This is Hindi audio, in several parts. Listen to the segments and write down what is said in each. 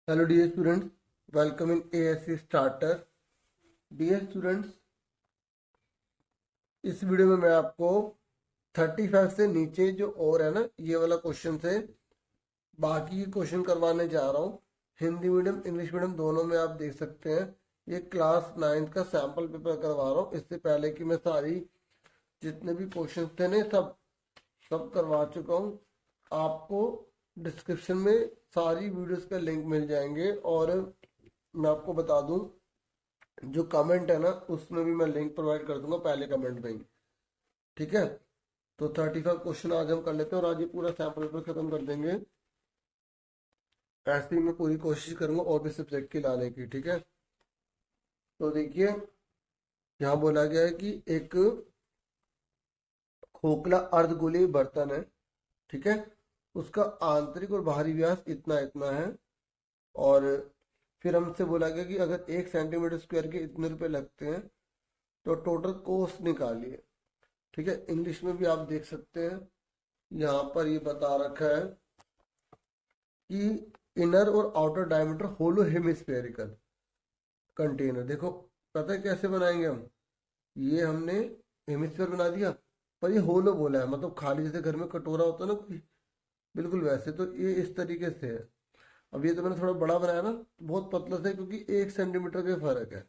Hello dear students, welcome in ASC Starter. Dear students, इस वीडियो में मैं आपको 35 से नीचे जो और है ना ये वाला क्वेश्चन से बाकी के क्वेश्चन करवाने जा रहा हूँ। हिंदी मीडियम इंग्लिश मीडियम दोनों में आप देख सकते हैं। ये क्लास 9 का सैम्पल पेपर करवा रहा हूँ, इससे पहले कि मैं सारी जितने भी क्वेश्चन थे ना सब करवा चुका हूँ। आपको डिस्क्रिप्शन में सारी वीडियोस का लिंक मिल जाएंगे और मैं आपको बता दूं जो कमेंट है ना उसमें भी मैं लिंक प्रोवाइड कर दूंगा पहले कमेंट में ही। ठीक है, तो 35 क्वेश्चन आज हम कर लेते हैं और आज ये पूरा सैम्पल पेपर खत्म कर देंगे। ऐसे ही मैं पूरी कोशिश करूंगा और भी सब्जेक्ट की लाने की। ठीक है, तो देखिए यहाँ बोला गया है कि एक खोखला अर्धगोलीय बर्तन है। ठीक है, उसका आंतरिक और बाहरी व्यास इतना इतना है और फिर हमसे बोला गया कि अगर 1 सेंटीमीटर स्क्वायर के इतने रुपए लगते हैं तो टोटल कॉस्ट निकालिए। ठीक है, इंग्लिश में भी आप देख सकते हैं, यहाँ पर ये बता रखा है कि इनर और आउटर डायमीटर होलो हेमिस्फेरिकल कंटेनर। देखो पता है कैसे बनाएंगे हम, ये हमने हेमिस्फेयर बना दिया पर ये होलो बोला है, मतलब खाली जैसे घर में कटोरा होता है ना कोई, बिल्कुल वैसे। तो ये इस तरीके से है। अब ये तो मैंने थोड़ा बड़ा बनाया ना, बहुत पतला सा है क्योंकि 1 सेंटीमीटर का फर्क है,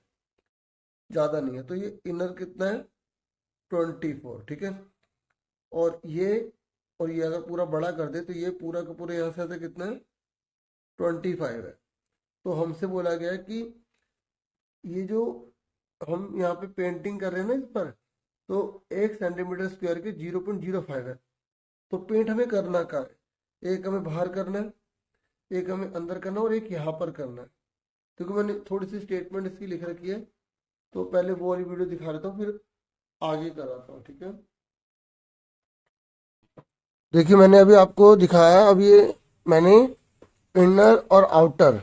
ज्यादा नहीं है। तो ये इनर कितना है 24। ठीक है, और ये अगर पूरा बड़ा कर दे तो ये पूरा का पूरा यहाँ से आता कितना है 25 है। तो हमसे बोला गया है कि ये जो हम यहाँ पे पेंटिंग कर रहे हैं ना इस पर, तो 1 सेंटीमीटर स्क्वायर के 0.05 है। तो पेंट हमें करना कहाँ है, एक हमें बाहर करना है, एक हमें अंदर करना है और एक यहाँ पर करना है। क्योंकि मैंने थोड़ी सी स्टेटमेंट इसकी लिख रखी है, तो पहले वो वाली वीडियो दिखा देता हूँ फिर आगे कराता हूँ। ठीक है, देखिए मैंने अभी आपको दिखाया। अब ये मैंने इनर और आउटर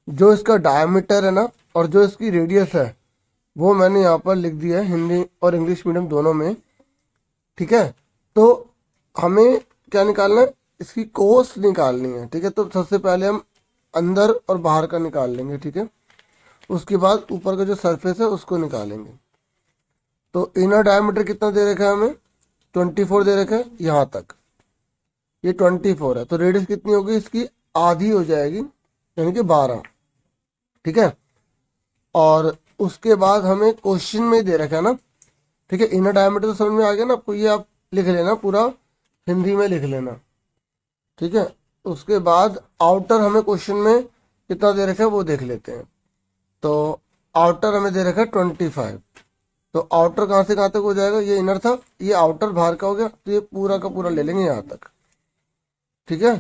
जो इसका डायमीटर है ना और जो इसकी रेडियस है वो मैंने यहाँ पर लिख दिया है हिंदी और इंग्लिश मीडियम दोनों में। ठीक है, तो हमें क्या निकालना है, इसकी कोस्ट निकालनी है। ठीक है, तो सबसे पहले हम अंदर और बाहर का निकाल लेंगे। ठीक है, उसके बाद ऊपर का जो सरफेस है उसको निकालेंगे। तो इनर डायमीटर कितना दे रखा है हमें, 24 दे रखा है यहाँ तक, ये 24 है। तो रेडियस कितनी होगी इसकी, आधी हो जाएगी यानी कि 12। ठीक है, और उसके बाद हमें क्वेश्चन में दे रखा है ना। ठीक है, इनर डायमीटर तो समझ में आ गया ना आपको, ये आप लिख लेना पूरा हिंदी में लिख लेना। ठीक है, उसके बाद आउटर हमें क्वेश्चन में कितना दे रखा है वो देख लेते हैं। तो आउटर हमें दे रखा है 25। तो आउटर कहाँ से कहाँ तक हो जाएगा, ये इनर था, ये आउटर बाहर का हो गया, तो ये पूरा का पूरा ले लेंगे यहाँ तक। ठीक है,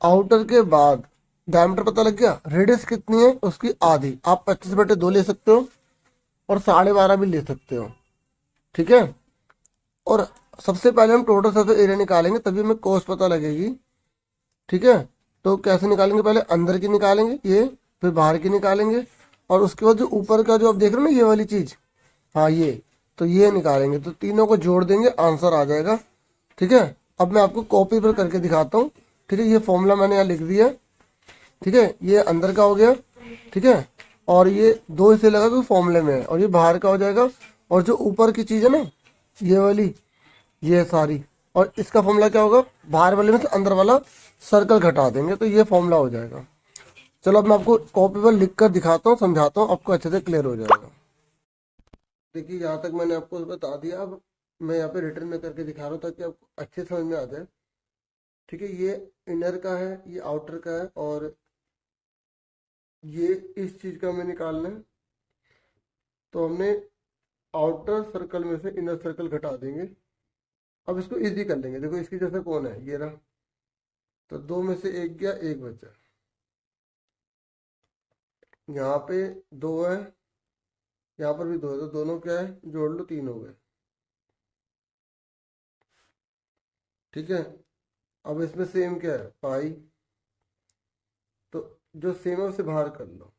आउटर के बाद डायमीटर पता लग गया, रेडियस कितनी है उसकी आधी, आप 25/2 ले सकते हो और 12.5 भी ले सकते हो। ठीक है, और सबसे पहले हम टोटल सरफेस एरिया निकालेंगे तभी हमें कोस्ट पता लगेगी। ठीक है, तो कैसे निकालेंगे, पहले अंदर की निकालेंगे ये, फिर बाहर की निकालेंगे और उसके बाद जो ऊपर का जो आप देख रहे हो ना ये वाली चीज, हाँ ये, तो ये निकालेंगे। तो तीनों को जोड़ देंगे, आंसर आ जाएगा। ठीक है, अब मैं आपको कॉपी पर करके दिखाता हूँ। ठीक है, ये फॉर्मूला मैंने यहाँ लिख दिया। ठीक है, ये अंदर का हो गया। ठीक है, और ये दो इसे लगा तो फॉर्मूले में है, और ये बाहर का हो जाएगा। और जो ऊपर की चीज है ना ये वाली, ये सारी, और इसका फॉर्मूला क्या होगा, बाहर वाले में से अंदर वाला सर्कल घटा देंगे तो ये फॉर्मूला हो जाएगा। चलो अब मैं आपको कॉपी पर लिख कर दिखाता हूँ, समझाता हूँ, आपको अच्छे से क्लियर हो जाएगा। देखिए यहाँ तक मैंने आपको बता दिया, अब मैं यहाँ पे रिटर्न में करके दिखा रहा हूँ ताकि आपको अच्छे समझ में आ जाए। ठीक है, ये इनर का है, ये आउटर का है, और ये इस चीज का हमें निकालना है। तो हमने आउटर सर्कल में से इनर सर्कल घटा देंगे। अब इसको इजी कर लेंगे। देखो इसकी जैसे कौन है, ये रहा, तो दो में से एक गया, एक बचा। यहाँ पे दो है, यहाँ पर भी दो है, तो दोनों क्या है जोड़ लो, 3 हो गए। ठीक है, अब इसमें सेम क्या है पाई, तो जो सेम है उसे बाहर कर लो।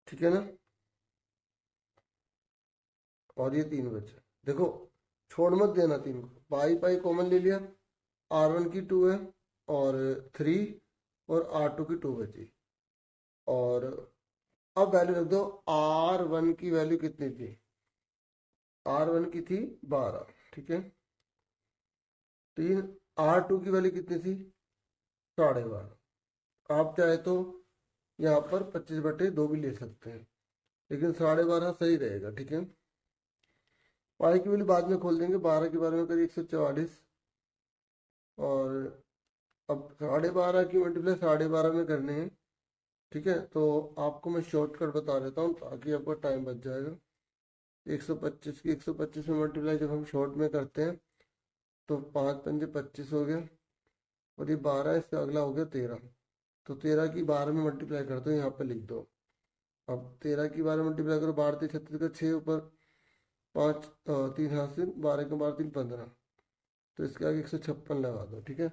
ठीक है ना, और ये 3 बचे। देखो छोड़ मत देना 3 को, पाई पाई कॉमन ले लिया, R1 की 2 है और 3, और R2 की 2 बची। और अब वैल्यू रख दो, R1 की वैल्यू कितनी थी? R1 की थी 12, ठीक है। तीन, R2 की वैल्यू कितनी थी? 12.5। आप चाहे तो यहाँ पर 25/2 भी ले सकते हैं, लेकिन 12.5 सही रहेगा, ठीक है। पाई की वैल्यू बाद में खोल देंगे। 12 के बारे में करिए 144, और अब 12.5 की मल्टीप्लाई 12.5 में करने हैं, ठीक है। तो आपको मैं शॉर्टकट बता देता हूँ ताकि आपका टाइम बच जाएगा। 125 की 125 में मल्टीप्लाई जब हम शॉर्ट में करते हैं तो 5×5 = 25 हो गया, और ये 12, इससे अगला हो गया 13। तो 13 की 12 में मल्टीप्लाई कर दो, यहाँ पे लिख दो। अब 13 की 12 मल्टीप्लाई करो, 12 3 36 का 6, ऊपर 5 3 हासिल, 12 के 12 3 15, तो इसके आगे 156 लगा दो, ठीक है।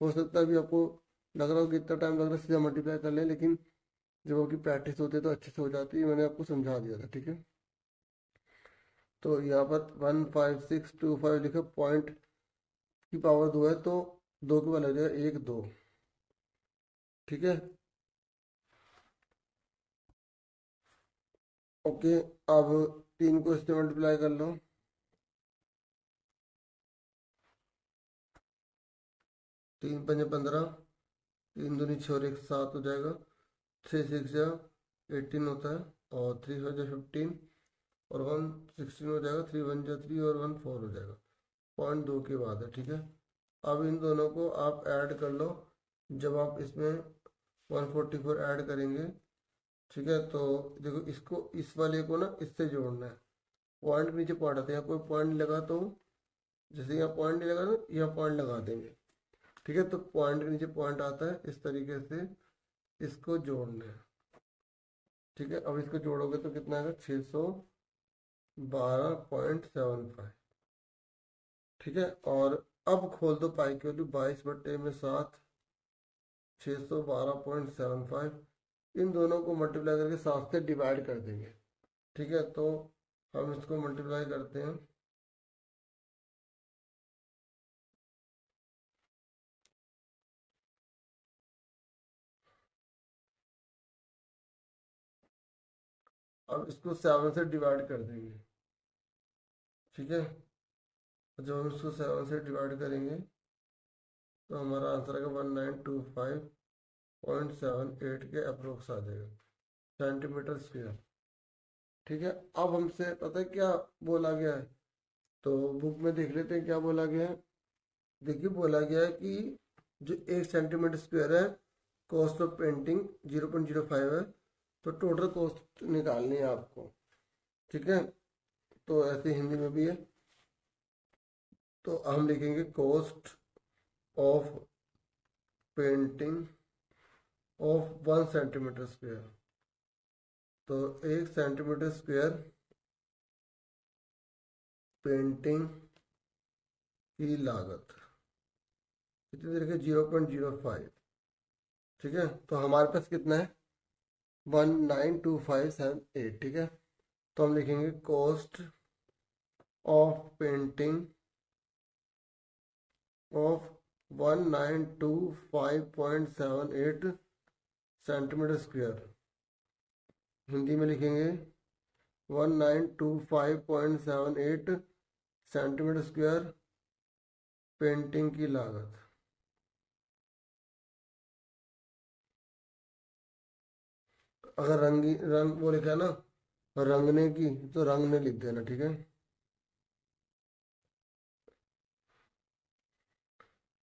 हो सकता है अभी आपको लग रहा हो कि इतना टाइम लग रहा है, सीधा मल्टीप्लाई कर लें, लेकिन जब आपकी प्रैक्टिस होती है तो अच्छे से हो जाती है। मैंने आपको समझा दिया था, ठीक है। तो यहाँ पर 15625 लिखा, पॉइंट की पावर 2 है तो 2 के बाद लग जाएगा 1 2, ठीक है। ओके, अब 3 को इससे मल्टीप्लाई कर लो। 3×5 = 15, 3×2 = 6 और 1 7 हो जाएगा। 6×6 = 18 होता है, और 3×5 = 15, और 1 16 हो जाएगा। 3×1 = 3 और 1 4 हो जाएगा। पॉइंट 2 के बाद है, ठीक है। अब इन दोनों को आप ऐड कर लो। जब आप इसमें 144 ऐड करेंगे, ठीक है, तो देखो इसको, इस वाले को ना इससे जोड़ना है। पॉइंट नीचे पॉइंट आते हैं, कोई पॉइंट नहीं लगा तो जैसे यहाँ पॉइंट नहीं लगा तो यहाँ पॉइंट लगा देंगे, ठीक है। तो पॉइंट के नीचे पॉइंट आता है, इस तरीके से इसको जोड़ना है, ठीक है। अब इसको जोड़ोगे तो कितना आएगा? 612.75, ठीक है। और अब खोल दो पाई की वैल्यू, 22/7 612.75। इन दोनों को मल्टीप्लाई करके 7 से डिवाइड कर देंगे, ठीक है। तो हम इसको मल्टीप्लाई करते हैं। अब इसको 7 से डिवाइड कर देंगे, ठीक है। जब हम इसको 7 से डिवाइड करेंगे तो हमारा आंसर आएगा 1925.78 के अप्रोक्स आ जाएगा, सेंटीमीटर स्क्वायर, ठीक है। अब हमसे पता है क्या बोला गया है, तो बुक में देख लेते हैं क्या बोला गया है। देखिए, बोला गया है कि जो 1 सेंटीमीटर स्क्वायर है, कॉस्ट ऑफ पेंटिंग 0.05 है, तो टोटल कॉस्ट निकालनी है आपको, ठीक है। तो ऐसे हिंदी में भी है, तो हम लिखेंगे cost of painting of 1 centimetre square. तो 1 सेंटीमीटर स्क्वायर पेंटिंग की लागत कितनी तरीके? 0.05, ठीक है। तो हमारे पास कितना है? 192578, ठीक है। तो हम लिखेंगे cost of painting of 1925.78 centimetre square. Hindi में लिखेंगे 1925.78 सेंटीमीटर स्क्वायर पेंटिंग की लागत। अगर रंग वो लिखा है ना, रंगने की, तो रंगने लिख देना, ठीक है।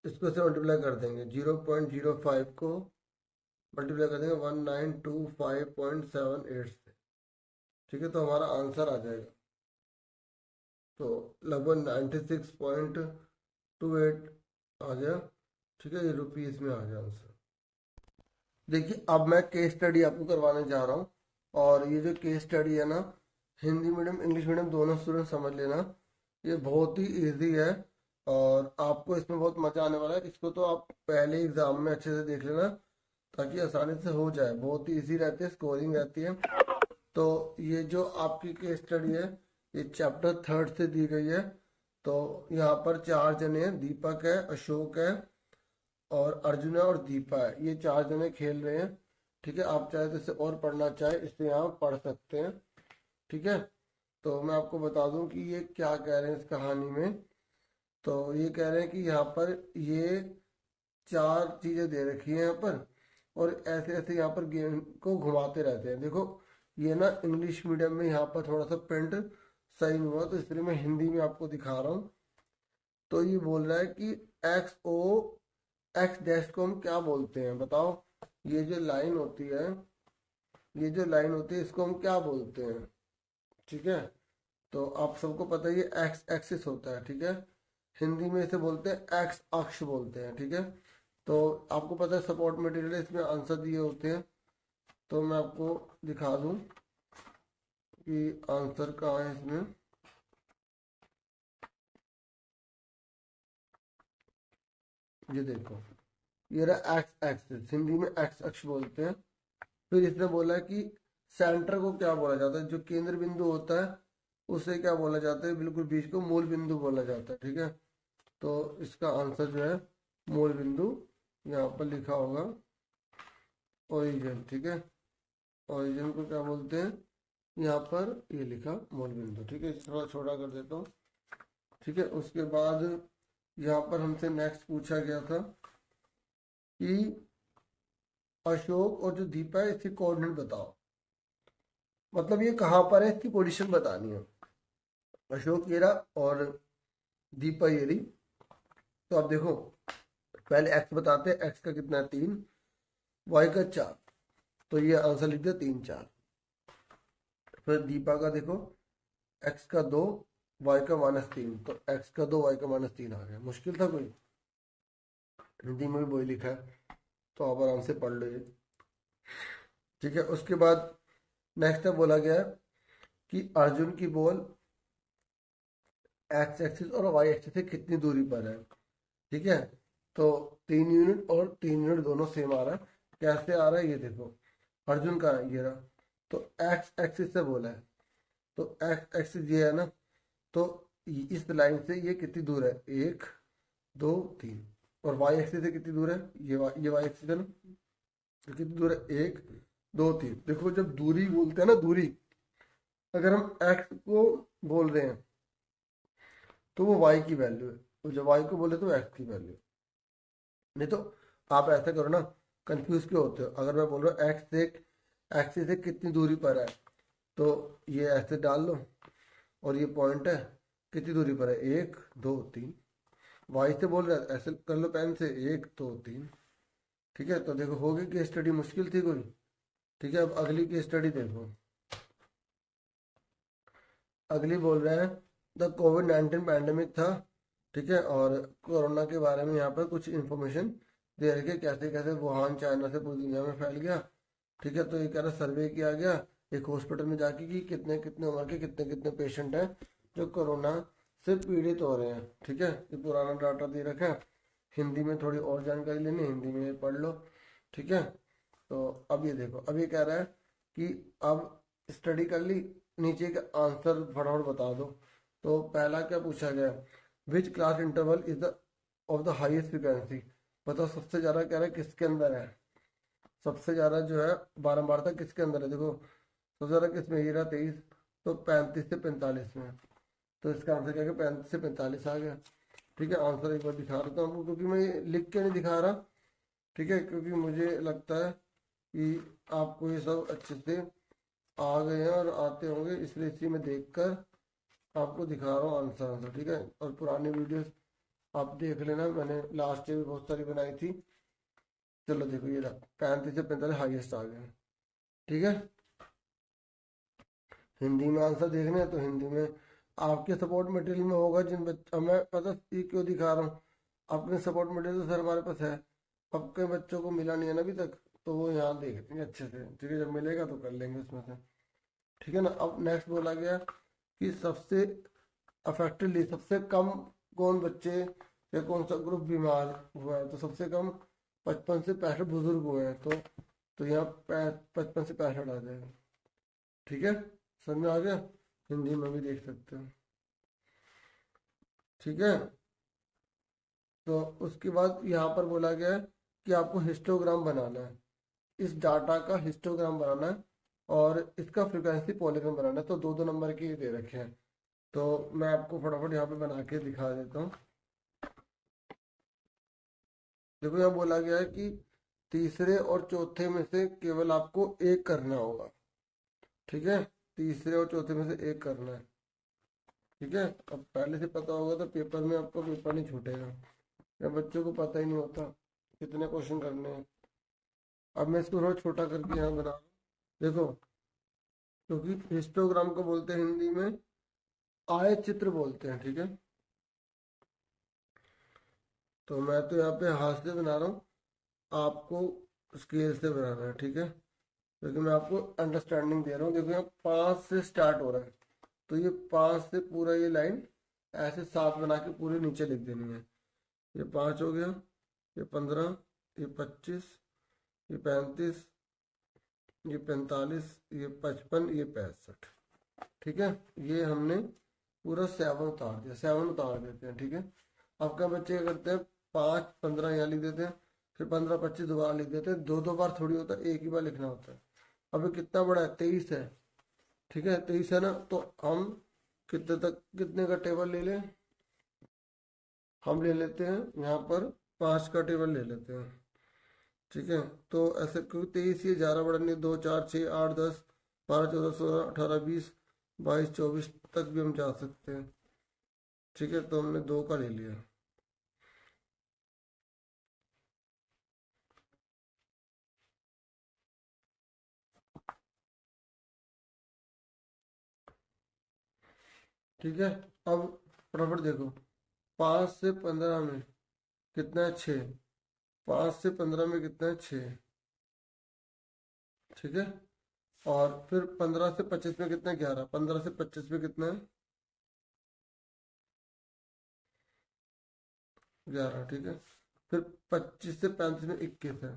इसको से मल्टीप्लाई कर देंगे, 0.05 को मल्टीप्लाई कर देंगे 1925.78 से, ठीक है। तो हमारा आंसर आ जाएगा, तो लगभग 96.28 आ गया, ठीक है। ये रुपीस में आ गया आंसर। देखिए, अब मैं केस स्टडी आपको करवाने जा रहा हूँ, और ये जो केस स्टडी है ना, हिंदी मीडियम इंग्लिश मीडियम दोनों स्टूडेंट समझ लेना, ये बहुत ही इजी है, और आपको इसमें बहुत मजा आने वाला है। इसको तो आप पहले एग्जाम में अच्छे से देख लेना ताकि आसानी से हो जाए। बहुत ही इजी रहती है, स्कोरिंग रहती है। तो ये जो आपकी केस स्टडी है, ये चैप्टर 3 से दी गई है। तो यहाँ पर 4 जने हैं, दीपक है, अशोक है, और अर्जुन है और दीपा है, ये 4 जने खेल रहे हैं। ठीक है, आप चाहे तो इसे और पढ़ना चाहे इससे यहाँ पढ़ सकते हैं। ठीक है, तो मैं आपको बता दूं कि ये क्या कह रहे हैं इस कहानी में। तो ये कह रहे हैं कि यहाँ पर ये 4 चीजें दे रखी है यहाँ पर, और ऐसे ऐसे यहाँ पर गेम को घुमाते रहते हैं। देखो ये ना इंग्लिश मीडियम में यहाँ पर थोड़ा सा प्रिंट सही नहीं हुआ, तो इसलिए मैं हिंदी में आपको दिखा रहा हूँ। तो ये बोल रहा है कि एक्स डैश को हम क्या बोलते हैं बताओ। ये जो लाइन होती है, ये जो लाइन होती है इसको हम क्या बोलते हैं। ठीक है, तो आप सबको पता है ये एक्स एक्सिस होता है। ठीक है, हिंदी में इसे बोलते हैं एक्स अक्ष बोलते हैं। ठीक है, तो आपको पता है सपोर्ट मटेरियल इसमें आंसर दिए होते हैं। तो मैं आपको दिखा दूं कि आंसर कहाँ है इसमें। ये देखो, ये रहा एक्स एक्सिस, हिंदी में एक्स अक्ष बोलते हैं। फिर इसने बोला कि सेंटर को क्या बोला जाता है, जो केंद्र बिंदु होता है उसे क्या बोला जाता है, बिल्कुल बीच को मूल बिंदु बोला जाता है। ठीक है, तो इसका आंसर जो है मूल बिंदु, यहाँ पर लिखा होगा ओरिजिन। ठीक है, ओरिजिन को क्या बोलते हैं, यहाँ पर ये लिखा मूल बिंदु। ठीक है, इसे थोड़ा छोटा कर देता हूँ। ठीक है, उसके बाद यहाँ पर हमसे नेक्स्ट पूछा गया था कि अशोक और जो दीपा है इसके कोऑर्डिनेट बताओ। मतलब ये कहाँ पर है, इसकी पोजीशन बतानी है। अशोक ये रहा और दीपा ये रही। तो आप देखो, पहले एक्स बताते हैं, एक्स का कितना है 3, वाई का 4, तो ये आंसर लिख दिया 3 4। फिर दीपा का देखो, एक्स का 2, वाई का -3, तो एक्स का 2 वाई का -3 आ गया। मुश्किल था कोई, हिंदी में भी वही लिखा है, तो आप आराम से पढ़ लीजिए। ठीक है, उसके बाद नेक्स्ट बोला गया है कि अर्जुन की बॉल एक्स एक्सिस और वाई एक्सिस से कितनी दूरी पर है। ठीक है, तो 3 यूनिट और 3 यूनिट दोनों सेम आ रहा है। कैसे आ रहा है ये देखो, अर्जुन का ये रहा, तो एक्स एक्सिस से बोला है, तो एक्स एक्सिस ये है ना, तो इस लाइन से ये कितनी दूर है, 1 2 3। और वाई एक्सिस से कितनी दूर है, ये वाई एक्सिस है ना, तो कितनी दूर है, 1 2 3। देखो जब दूरी बोलते हैं ना, दूरी अगर हम एक्स को बोल रहे हैं तो वो वाई की वैल्यू है, तो जब वाई को बोले तो एक्स की वैल्यू है। नहीं तो आप ऐसा करो ना, कंफ्यूज क्यों होते हो। अगर मैं बोल रहा हूँ एक्स से कितनी दूरी पर है, तो ये ऐसे डाल लो, और ये पॉइंट है कितनी दूरी पर है, 1 2 3। वाई से बोल रहा है ऐसे कर लो पेन से, 1 2 3। ठीक है, तो देखो हो गई केस स्टडी, मुश्किल थी कोई। ठीक है, अब अगली केस स्टडी देखो। अगली बोल रहे हैं द कोविड-19 पैंडेमिक था। ठीक है, और कोरोना के बारे में यहाँ पर कुछ इन्फॉर्मेशन दे रखी है, कैसे कैसे वुहान चाइना से पूरी दुनिया में फैल गया। ठीक है, तो ये कह रहा सर्वे किया गया एक हॉस्पिटल में जाके कि कितने कितने उम्र के कितने कितने पेशेंट हैं जो कोरोना से पीड़ित हो रहे हैं। ठीक है, ये पुराना डाटा दे रखा है। हिंदी में थोड़ी और जानकारी लेनी, हिंदी में पढ़ लो। ठीक है, तो अब ये देखो, अब ये कह रहा है कि अब स्टडी कर ली, नीचे का आंसर फटाफट बता दो। तो पहला क्या पूछा गया, which class interval is the of the highest frequency. बताओ सबसे ज्यादा कह रहा है किसके अंदर है, सबसे ज्यादा जो है बारंबारता किसके अंदर है। देखो सबसे ज्यादा किसमें, ये रहा 23, तो 35 से 45 में। तो इसका आंसर क्या है, 35 से 45 आ गया। ठीक है, आंसर एक बार दिखा रहा हूँ आपको, क्योंकि मैं ये लिख के नहीं दिखा रहा। ठीक है, क्योंकि मुझे लगता है कि आपको ये सब अच्छे से आ गए हैं और आते होंगे, इसलिए इसी में देखकर आपको दिखा रहा हूँ आंसर आंसर। ठीक है, और पुरानी वीडियोस आप देख लेना, मैंने लास्ट ईयर भी बहुत सारी बनाई थी। चलो देखो ये रहा, 35 से 45 हाईएस्ट आ गए। ठीक है, हिंदी में आंसर देखने हैं तो हिंदी में आपके सपोर्ट मटेरियल में होगा। जिन बच्चों, मैं पता ये क्यों दिखा रहा हूँ, अपने सपोर्ट मटेरियल तो सर हमारे पास है, अब कई बच्चों को मिला नहीं है ना अभी तक, तो वो यहाँ देख लेंगे अच्छे से। ठीक है, जब मिलेगा तो कर लेंगे उसमें से। ठीक है ना, अब नेक्स्ट बोला गया कि सबसे अफेक्टेडली, सबसे कम कौन बच्चे या कौन सा ग्रुप बीमार हुआ है। तो सबसे कम 55 से 65 बुजुर्ग हुए हैं, तो यहाँ 55 से 65 आ जाएगा। ठीक है, समझ में आ गया, हिंदी में भी देख सकते हो। ठीक है, तो उसके बाद यहाँ पर बोला गया है कि आपको हिस्टोग्राम बनाना है, इस डाटा का हिस्टोग्राम बनाना है और इसका फ्रीक्वेंसी पॉलीगन बनाना है। तो दो दो नंबर के दे रखे हैं, तो मैं आपको फटाफट यहाँ पे बना के दिखा देता हूँ। देखो यहाँ बोला गया है कि तीसरे और चौथे में से केवल आपको एक करना होगा, ठीक है, तीसरे और चौथे में से एक करना है, ठीक है। अब पहले से पता होगा तो पेपर में आपको पेपर नहीं छूटेगा, या बच्चों को पता ही नहीं होता कितने क्वेश्चन करने हैं। अब मैं इसको थोड़ा छोटा करके यहाँ बना रहा हूँ, देखो, क्योंकि हिस्टोग्राम को बोलते हैं हिंदी में आयत चित्र बोलते हैं, ठीक है। तो मैं तो यहाँ पे हाथ से बना रहा हूँ, आपको स्केल से बनाना है, ठीक है, क्योंकि मैं आपको अंडरस्टैंडिंग दे रहा हूँ। देखो यहाँ 5 से स्टार्ट हो रहा है, तो ये 5 से पूरा ये लाइन ऐसे 7 बना के पूरे नीचे लिख देनी है। ये 5 हो गया, ये 15, ये 25, ये 35, ये 45, ये 55, ये 65, ठीक है। ये हमने पूरा 7 उतार दिया, 7 उतार देते हैं, ठीक है। आपका बच्चे क्या करते हैं, 5 15 यहाँ लिख देते हैं, फिर 15 25 दोबारा लिख देते हैं। दो दो बार थोड़ी होता है, एक ही बार लिखना होता है। अब ये कितना बड़ा है, 23 है, ठीक है, 23 है ना, तो हम कितने तक, कितने का टेबल ले लें, हम ले लेते हैं यहाँ पर 5 का टेबल ले लेते हैं, ठीक है। तो ऐसे क्योंकि 23 ये 11 बड़ा नहीं, 2 4 6 8 10 12 14 16 18 20 22 24 तक भी हम जा सकते हैं, ठीक है। तो हमने 2 का ले लिया, ठीक है। अब फटाफट देखो, 5 से 15 में कितना है, 6, 5 से 15 में कितना है, 6, ठीक है। और फिर 15 से 25 में कितना है, 11, 15 से 25 में कितना है, 11, ठीक है। फिर 25 से 35 में 21 है,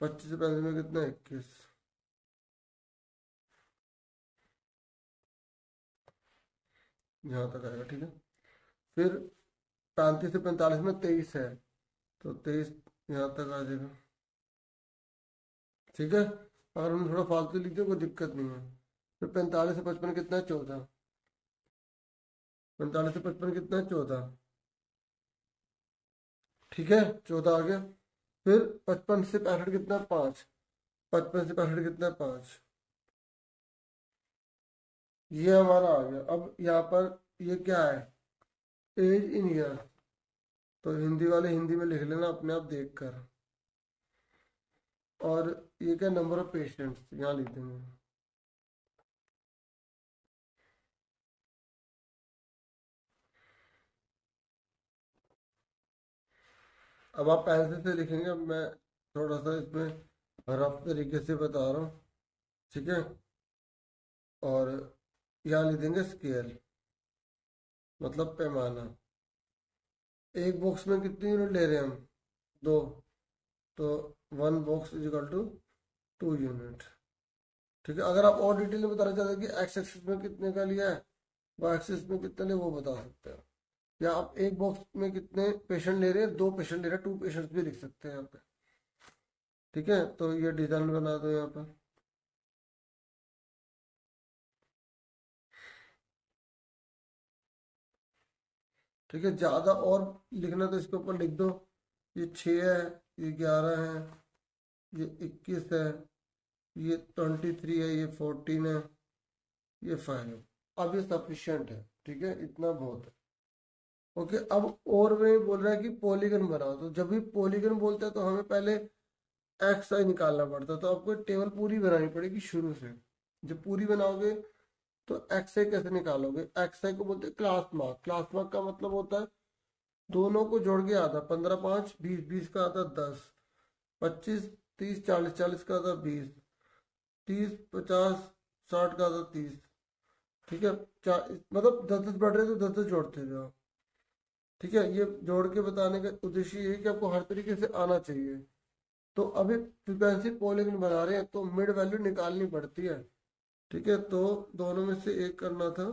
25 से 35 में कितना है, 21, यहाँ तक आएगा, ठीक है। फिर 35 से 45 में 23 है, तो 23 यहाँ तक आ जाएगा, ठीक है। अगर हम थोड़ा फालतू लिख दें कोई दिक्कत नहीं है। फिर 45 से 55 कितना है, 14, 45 से 55 कितना है, 14, ठीक है, 14 आ गया। फिर 55 से 65 कितना है, 5, 55 से 65 कितना है, 5, ये हमारा आ गया। अब यहाँ पर ये क्या है, एज इन ईयर, तो हिंदी वाले हिंदी में लिख लेना अपने आप देख कर। और ये क्या, नंबर ऑफ पेशेंट्स यहाँ लिख देंगे। अब आप पेंसिल से लिखेंगे, अब मैं थोड़ा सा इसमें रफ तरीके से बता रहा हूँ, ठीक है। और यहाँ लिख देंगे स्केल, मतलब पैमाना। एक बॉक्स में कितनी यूनिट ले रहे हैं हम, 2, तो 1 box is equal to 2 unit, ठीक है। अगर आप और डिटेल में बताना चाहते हैं कि एक्स एक्सिस में कितने का लिया है, वाई एक्सिस में कितने लिया, वो बता सकते हैं। या आप एक बॉक्स में कितने पेशेंट ले रहे हैं, 2 पेशेंट ले रहे हैं, 2 पेशेंट्स भी लिख सकते हैं यहाँ पे, ठीक है। तो ये डिजाइन बना दो यहाँ पर, ठीक है। ज्यादा और लिखना तो इसके ऊपर लिख दो, ये 6 है, ये 11 है, ये 21 है, ये 23 है, ये 14 है, ये 5। अब ये सफिशियंट है, ठीक है, इतना बहुत है, ओके। अब और में बोल रहा है कि पॉलीगन बनाओ, तो जब भी पॉलीगन बोलते हैं तो हमें पहले एक्स आई निकालना पड़ता है, तो आपको टेबल पूरी बनानी पड़ेगी शुरू से। जब पूरी बनाओगे तो एक्स आई कैसे निकालोगे, एक्स आई को बोलते हैं क्लास मार्क। क्लास मार्क का मतलब होता है दोनों को जोड़ के आता, 15 5 20, 20 का आता 10, 25 30 40, 40 का आता 20, 30 50 60 का आता 30, ठीक है। मतलब 10 10 बढ़ रहे तो 10 10 जोड़ते जाओ, ठीक है। ये जोड़ के बताने का उद्देश्य ये है कि आपको हर तरीके से आना चाहिए। तो अभी फ्रीक्वेंसी पॉलीगन बना रहे हैं तो मिड वैल्यू निकालनी पड़ती है, ठीक है। तो दोनों में से एक करना था,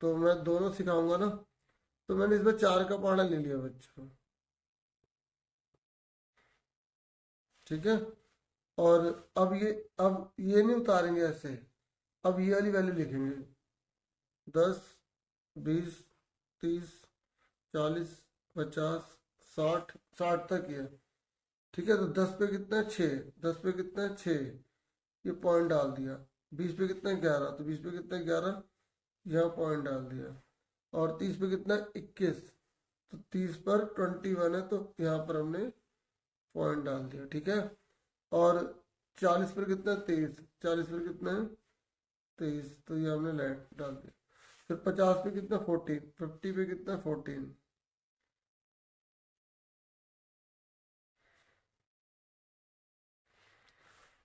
तो मैं दोनों सिखाऊंगा ना, तो मैंने इसमें 4 का पहाड़ा ले लिया बच्चों, ठीक है। और अब ये नहीं उतारेंगे ऐसे, अब ये वाली वैल्यू लिखेंगे, 10, 20, 30, 40, 50, 60, 60 तक ही है, ठीक है। तो 10 पे कितना है, 6, 10 पे कितना है, 6, ये पॉइंट डाल दिया। 20 पे कितना है, 11, तो 20 पे कितना है, 11, यहाँ पॉइंट डाल दिया। और 30 पे कितना है, 21, तो 30 पर 21 है, तो यहाँ पर हमने पॉइंट डाल दिया, ठीक है। और 40 पर कितना है, 23, 40 पर कितना है, 23, तो ये हमने लाइट डाल दिया। फिर 50 पे कितना, 14, 50 पे कितना, 14,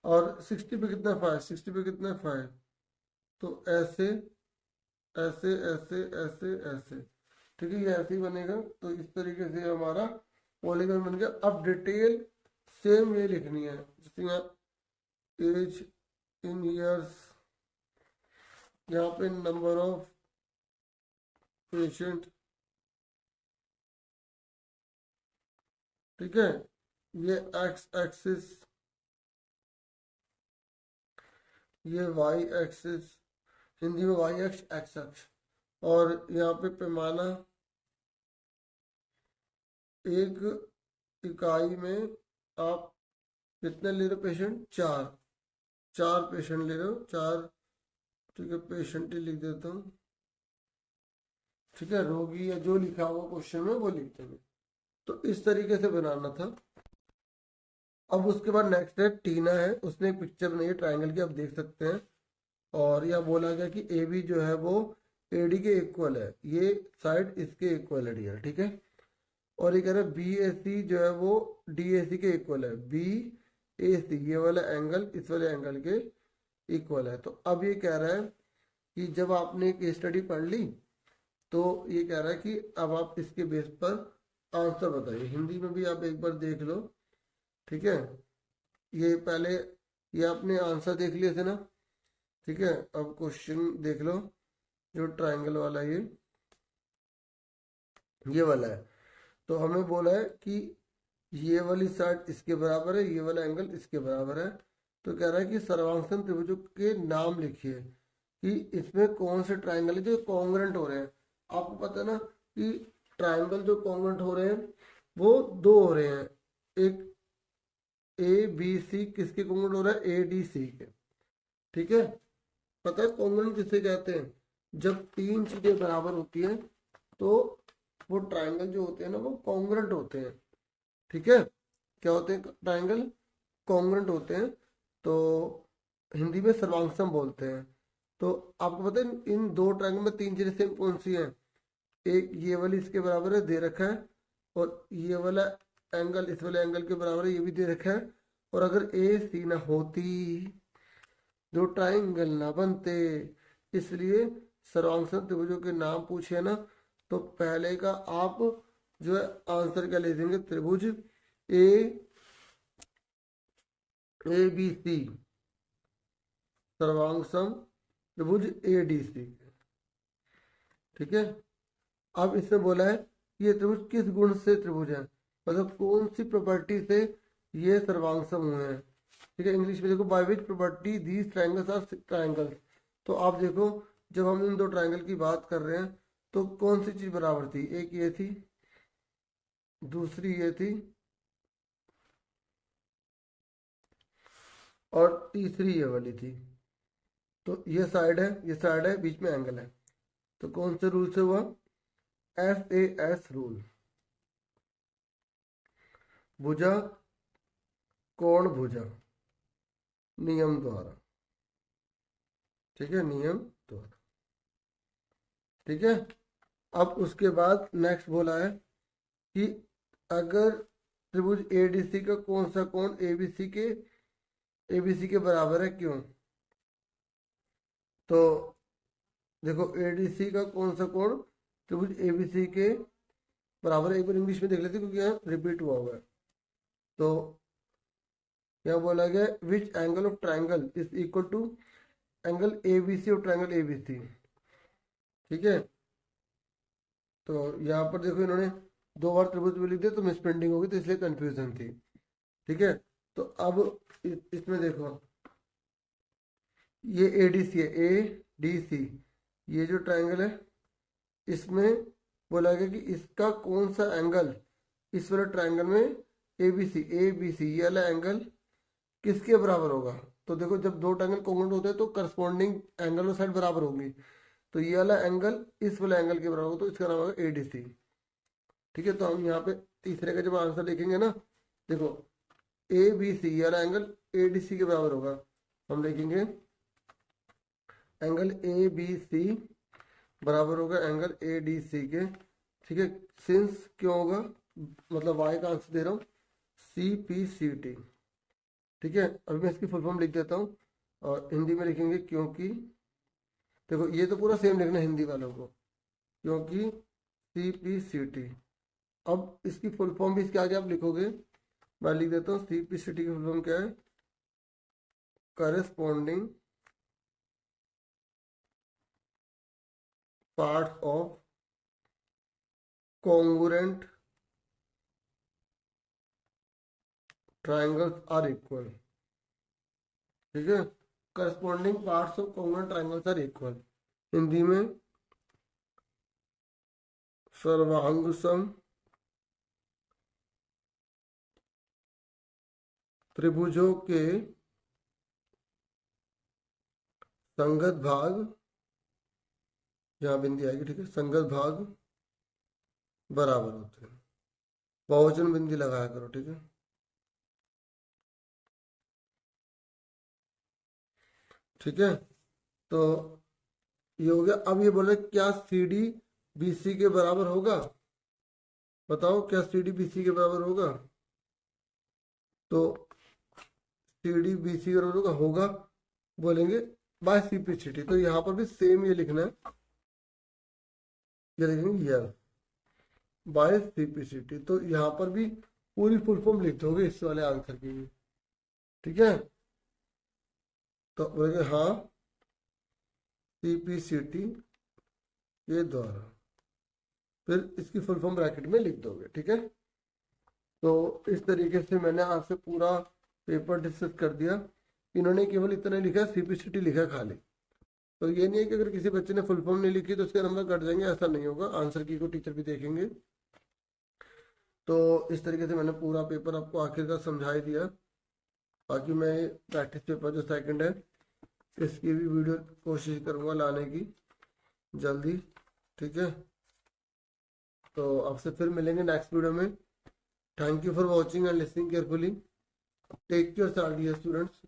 और 60 पे कितना, 5, 60 पे कितना है, 5। तो ऐसे ऐसे ऐसे ऐसे ऐसे, ठीक है, ये ऐसे ही बनेगा। तो इस तरीके से हमारा पॉलीगन बन गया। अब डिटेल सेम ये लिखनी है, जैसे यहाँ एज इन ईयर्स, यहाँ पे नंबर ऑफ पेशेंट, ठीक है। ये एक्स एक्सिस, ये वाई एक्सिस, हिंदी में वाई अक्ष, एक्स अक्ष। और यहाँ पे पैमाना, एक इकाई में आप कितने ले रहे हो पेशेंट, 4, 4 पेशेंट ले रहे हो, 4, ठीक है, पेशेंट ही लिख देता हूँ, ठीक है। रोगी या जो लिखा हुआ क्वेश्चन में वो लिखते हैं। तो इस तरीके से बनाना था। अब उसके बाद नेक्स्ट है, टीना है, उसने एक पिक्चर बनाई है ट्रायंगल की, आप देख सकते हैं। और यह बोला गया कि ए बी जो है वो ए डी के इक्वल है, ये साइड इसके इक्वल है डी, ठीक है। और ये कह रहा है बी ए सी जो है वो डी ए सी के इक्वल है, बी ए सी ये वाला एंगल इस वाले एंगल के इक्वल है। तो अब ये कह रहा है कि जब आपने केस स्टडी पढ़ ली, तो ये कह रहा है कि अब आप इसके बेस पर आंसर बताइए। हिंदी में भी आप एक बार देख लो, ठीक है। ये पहले ये आपने आंसर देख लिए थे ना, ठीक है। अब क्वेश्चन देख लो, जो ट्रायंगल वाला ये वाला है। तो हमें बोला है कि ये वाली साइड इसके बराबर है, ये वाला एंगल इसके बराबर है। तो कह रहा है कि सर्वांगसम त्रिभुजों के नाम लिखिए कि इसमें कौन से ट्रायंगल है जो कॉन्ग्रेंट हो रहे हैं। आपको पता है ना कि ट्रायंगल जो कॉन्ग्रेंट हो रहे हैं वो 2 हो रहे हैं, एक ए बी सी किसके कॉन्ग्रेंट हो रहा है, ए डी सी के, ठीक है। पता है कॉन्ग्रेंट किसे कहते हैं, जब 3 चीजें बराबर होती हैं तो वो ट्रायंगल जो होते हैं ना वो कॉन्ग्रेंट होते हैं, ठीक है। क्या होते हैं, ट्रायंगल कॉन्ग्रेंट होते हैं। तो हिंदी में सर्वांगसम बोलते हैं। तो आपको पता है इन 2 ट्रायंगल में 3 चीजें सेम कौन सी हैं, एक ये वाली इसके बराबर है, दे रखा है, और ये वाला एंगल इस वाले एंगल के बराबर है, ये भी दे रखा है। और अगर ए सी ना होती, जो ट्रायंगल ना बनते, इसलिए सर्वांगसम त्रिभुजों के नाम पूछे ना, तो पहले का आप जो है आंसर क्या ले देंगे, त्रिभुज ए ए बी सी, सर्वांगसम त्रिभुज ए डी सी, ठीक है। अब इसमें बोला है कि ये त्रिभुज किस गुण से त्रिभुज है, मतलब कौन सी प्रॉपर्टी से ये सर्वांगसम हुए हैं, ठीक है। इंग्लिश में देखो, by which property these triangles are triangles. तो आप देखो, जब हम इन 2 ट्रायंगल की बात कर रहे हैं तो कौन सी चीज बराबर थी, एक ये थी, दूसरी ये थी, और तीसरी ये वाली थी। तो ये साइड है, ये साइड है, बीच में एंगल है। तो कौन से रूल से हुआ, SAS रूल, भुजा कोण भुजा नियम द्वारा, ठीक है, नियम द्वारा, ठीक है। अब उसके बाद नेक्स्ट बोला है कि अगर त्रिभुज ADC का कौन सा कोण ABC के बराबर है, क्यों। तो देखो, ADC का कौन सा कोण त्रिभुज ABC के बराबर है, एक बार इंग्लिश में देख लेते क्योंकि यहाँ रिपीट हुआ है। तो यहाँ बोला गया which angle of triangle is equal to angle ABC और ट्रायंगल ABC, ठीक है। तो यहाँ पर देखो इन्होंने 2 बार त्रिभुज भी लिख दिया तो मिस प्रिंटिंग होगी, तो इसलिए कंफ्यूजन थी। ठीक है, तो अब इसमें देखो ये एडीसी है, एडीसी, ये जो ट्रायंगल है इसमें बोला गया कि इसका कौन सा एंगल इस वाले ट्रायंगल में एबीसी ये वाला एंगल किसके बराबर होगा। तो देखो जब दो ट्रायंगल कॉन्ग्रुएंट होते हैं तो करस्पॉन्डिंग एंगल और साइड बराबर होंगी, तो ये वाला एंगल इस वाले एंगल के बराबर होगा, तो इसका नाम होगा एडीसी। ठीक है, तो हम यहाँ पे तीसरे का जब आंसर लिखेंगे ना, देखो ए बी सी वाला एंगल एडीसी के बराबर होगा, हम लिखेंगे एंगल ए बी सी बराबर होगा एंगल ए डी सी के। ठीक है, सिंस क्यों होगा, मतलब वाई का आंसर दे रहा हूँ, सी पी सी टी। ठीक है, अभी मैं इसकी फुल फॉर्म लिख देता हूँ और हिंदी में लिखेंगे क्योंकि, देखो ये तो पूरा सेम लिखना है हिंदी वालों को, क्योंकि सी पी सी टी। अब इसकी फुल फॉर्म भी इसके आगे आप लिखोगे, मैं लिख देता हूँ सी पी सी टी की फुल फॉर्म क्या है, corresponding parts of congruent triangles are equal। ठीक है, corresponding parts of congruent triangles are equal, Hindi में सर्वांग सम त्रिभुजों के संगत भाग, यहाँ बिंदी आएगी, ठीक है, संगत भाग बराबर होते हैं, बहुवचन बिंदी लगाया करो। ठीक है, ठीक है, तो ये हो गया। अब ये बोले क्या सी डी बी सी के बराबर होगा, बताओ क्या सी डी बी सी के बराबर होगा। तो सी डी बी सी के बराबर होगा बोलेंगे by C P C T, तो यहाँ पर भी सेम ये लिखना है, ये लिखेंगे yes by C P C T, तो यहाँ पर भी पूरी फुल फॉर्म लिख दोगे इस वाले आंसर की भी। ठीक है, तो बोलेंगे हाँ सी पी सी टी के द्वारा, फिर इसकी फुल फॉर्म ब्रैकेट में लिख दोगे। ठीक है, तो इस तरीके से मैंने आपसे पूरा पेपर डिस्कस कर दिया। इन्होंने केवल इतना लिखा सीपीसीटी लिखा खाली, तो ये नहीं है कि अगर किसी बच्चे ने फुल फॉर्म नहीं लिखी तो उसके नंबर कट जाएंगे, ऐसा नहीं होगा, आंसर की को टीचर भी देखेंगे। तो इस तरीके से मैंने पूरा पेपर आपको आखिरकार समझा ही दिया। बाकी मैं प्रैक्टिस पेपर जो सेकंड है इसकी भी वीडियो कोशिश करूंगा लाने की जल्दी। ठीक है, तो आपसे फिर मिलेंगे नेक्स्ट वीडियो में। Thank you for watching and listening carefully. Take care dear students.